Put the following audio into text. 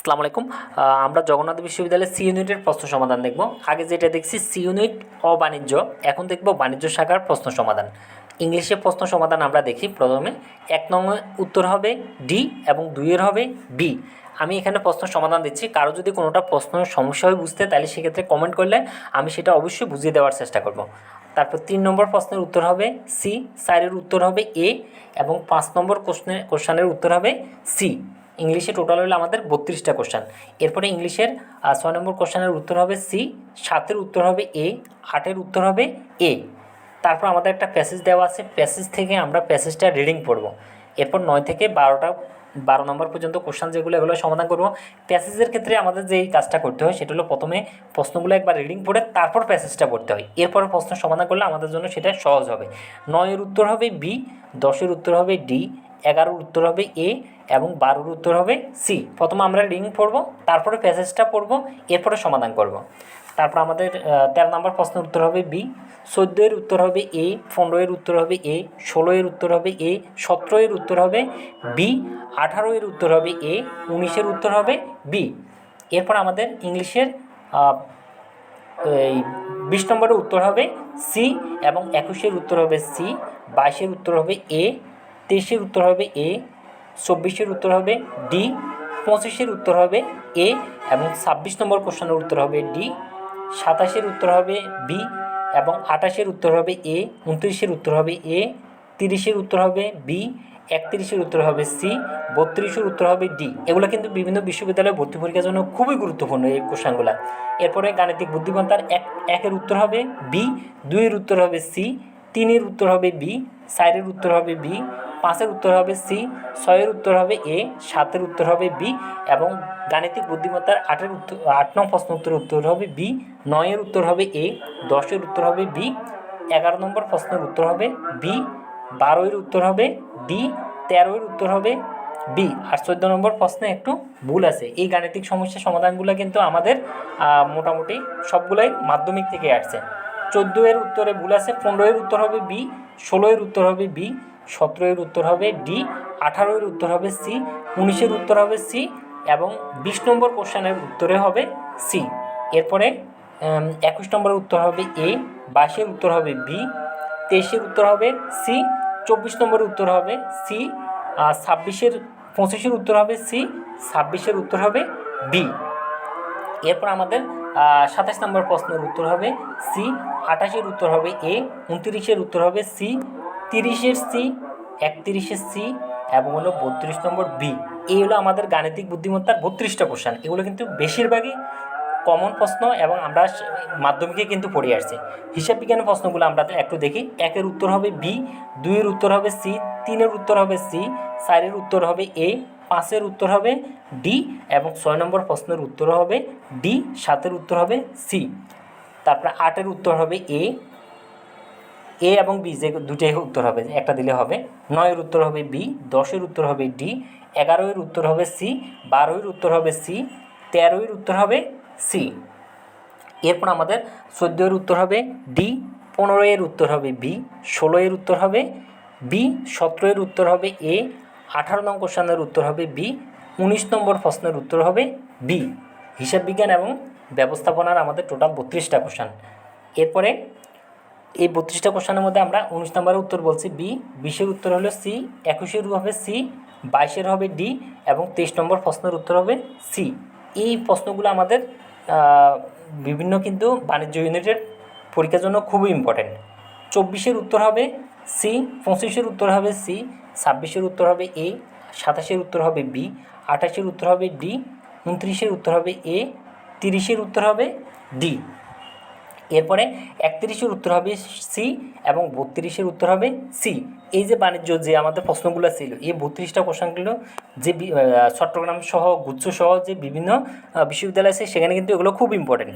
আসসালামু আলাইকুম। আমরা জগন্নাথ বিশ্ববিদ্যালয়ের সি ইউনিটের প্রশ্ন সমাধান দেখব। আগে যেটা দেখছি সি ইউনিট অবাণিজ্য, এখন দেখব বাণিজ্য শাখার প্রশ্ন সমাধান। ইংলিশে প্রশ্ন সমাধান আমরা দেখি। প্রথমে 1 নং উত্তর হবে ডি এবং 2 এর হবে বি। আমি এখানে প্রশ্ন সমাধান দিচ্ছি। কারো যদি কোনোটা প্রশ্ন সমস্যা হয় বুঝতে, তাহলে সেক্ষেত্রে কমেন্ট করলে আমি সেটা অবশ্যই বুঝিয়ে দেওয়ার চেষ্টা করব। তারপর 3 নম্বর প্রশ্নের উত্তর হবে সি, 4 এর উত্তর হবে এ এবং 5 নম্বর কোশ্চেনের উত্তর হবে সি। ইংলিশে টোটাল হলো আমাদের 32টা কোশ্চেন। এরপরে ইংলিশের 6 নম্বর কোশ্চেনের উত্তর হবে সি, 7-এর উত্তর হবে এ, 8-এর উত্তর হবে এ। তারপর আমাদের একটা প্যাসেজ দেওয়া আছে, প্যাসেজ থেকে আমরা প্যাসেজটা রিডিং পড়ব। এরপর 9 থেকে 12 নম্বর পর্যন্ত কোশ্চেন যেগুলো, এগুলো সমাধান করব। প্যাসেজের ক্ষেত্রে আমাদের যেই কাজটা করতে হয় সেটা হলো প্রথমে প্রশ্নগুলো একবার রিডিং পড়ে তারপর প্যাসেজটা পড়তে হয়। এরপর প্রশ্ন সমাধান করলে আমাদের জন্য সেটা সহজ হবে। 9-এর উত্তর হবে বি, 10-এর উত্তর হবে ডি, 11-এর উত্তর হবে এ এবং 12-এর উত্তর হবে সি। প্রথমে আমরা রিডিং পড়ব, তারপরে প্যাসেজটা পড়ব, এরপরে সমাধান করব। তারপর আমাদের 13 নম্বর প্রশ্নের উত্তর হবে বি, 14-এর উত্তর হবে এ, 15-এর উত্তর হবে এ, 16-এর উত্তর হবে এ, 17-এর উত্তর হবে বি, 18-এর উত্তর হবে এ, 19-এর উত্তর হবে বি। এরপর আমাদের ইংলিশের এই 20 নম্বরের উত্তর হবে সি এবং 21-এর উত্তর হবে সি, 22-এর উত্তর হবে এ, 23-এর উত্তর হবে এ, 24-এর উত্তর হবে ডি, 25-এর উত্তর হবে এ এবং 26 নম্বর কোশ্চেনের উত্তর হবে ডি, 27-এর উত্তর হবে বি এবং 28-এর উত্তর হবে এ, 29-এর উত্তর হবে এ, 30-এর উত্তর হবে বি, 31-এর উত্তর হবে সি, 32-এর উত্তর হবে ডি। এগুলো কিন্তু বিভিন্ন বিশ্ববিদ্যালয়ে ভর্তি পরীক্ষার জন্য খুবই গুরুত্বপূর্ণ এই কোশ্চেনগুলো। এরপরে গাণিতিক বুদ্ধিমত্তার 1-এর উত্তর হবে বি, 2-এর উত্তর হবে সি, 3-এর উত্তর হবে বি, 4-এর উত্তর হবে বি, 5-এর উত্তর হবে সি, 6-এর উত্তর হবে এ, 7-এর উত্তর হবে বি এবং গাণিতিক বুদ্ধিমত্তার 8 নং প্রশ্ন উত্তরের উত্তর হবে বি, 9-এর উত্তর হবে এ, 10-এর উত্তর হবে বি, 11 নম্বর প্রশ্নের উত্তর হবে বি, 12-এর উত্তর হবে ডি, 13-এর উত্তর হবে বি। আর 14 নম্বর প্রশ্নে একটু ভুল আছে। এই গাণিতিক সমস্যার সমাধানগুলো কিন্তু আমাদের মোটামুটি সবগুলাই মাধ্যমিক থেকে আসছে। 14-এর উত্তরে ভুল আছে, 15-এর উত্তর হবে বি, 16-এর উত্তর হবে বি, 17-এর উত্তর হবে ডি, 18-এর উত্তর হবে সি, 19-এর উত্তর হবে সি এবং 20 নম্বর কোশ্চেনের উত্তরে হবে সি। এরপরে 21 নম্বরের উত্তর হবে এ, 22-এর উত্তর হবে বি, 23-এর উত্তর হবে সি, 24 নম্বরের উত্তর হবে সি, 25-এর উত্তর হবে সি, 26-এর উত্তর হবে বি। এরপর আমাদের 27 নম্বর প্রশ্নের উত্তর হবে সি, 28-এর উত্তর হবে এ, 29-এর উত্তর হবে সি, 30-এর সি, 31-এর সি এবং হলো 32 নম্বর বি। এই হলো আমাদের গাণিতিক বুদ্ধিমত্তার 32টা কোশ্চেন। এগুলো কিন্তু বেশিরভাগই কমন প্রশ্ন এবং আমরা মাধ্যমিকে কিন্তু পড়ে আসছি। হিসাব বিজ্ঞানের প্রশ্নগুলো আমরা একটু দেখি। 1-এর উত্তর হবে বি, 2-এর উত্তর হবে সি, 3-এর উত্তর হবে সি, 4-এর উত্তর হবে এ, 5-এর উত্তর হবে ডি এবং 6 নম্বর প্রশ্নের উত্তর হবে ডি, 7-এর উত্তর হবে সি। তারপরে 8-এর উত্তর হবে এ এবং বি, যে দুটোই উত্তর হবে, একটা দিলে হবে। 9-এর উত্তর হবে বি, 10-এর উত্তর হবে ডি, 11-এর উত্তর হবে সি, 12-এর উত্তর হবে সি, 13-এর উত্তর হবে সি। এরপর আমাদের 14-এর উত্তর হবে ডি, 15-এর উত্তর হবে বি, 16-এর উত্তর হবে বি, 17-এর উত্তর হবে এ, 18 নং কোশ্চেনের উত্তর হবে বি, 19 নম্বর প্রশ্নের উত্তর হবে বি। হিসাব বিজ্ঞান এবং ব্যবস্থাপনার আমাদের টোটাল 32টা কোশ্চেন। এরপরে এই 32টা কোশ্চেনের মধ্যে আমরা 19 নম্বরের উত্তর বলছি বি, 20-এর উত্তর হলো সি, 21-এর হবে সি, 22-এর হবে ডি এবং 23 নম্বর প্রশ্নের উত্তর হবে সি। এই প্রশ্নগুলো আমাদের বিভিন্ন কিন্তু বাণিজ্য ইউনিটের পরীক্ষার জন্য খুবই ইম্পর্টেন্ট। 24-এর উত্তর হবে সি, 25-এর উত্তর হবে সি, 26-এর উত্তর হবে এ, 27-এর উত্তর হবে বি, 28-এর উত্তর হবে ডি, 29-এর উত্তর হবে এ, 30-এর উত্তর হবে ডি। এরপরে 31-এর উত্তর হবে সি এবং 32-এর উত্তর হবে সি। এই যে বাণিজ্য যে আমাদের প্রশ্নগুলো ছিল, এই 32টা কোশ্চেনগুলো যে চট্টগ্রাম সহ গুচ্ছ সহ যে বিভিন্ন বিশ্ববিদ্যালয় আছে, সেখানে কিন্তু এগুলো খুব ইম্পর্টেন্ট।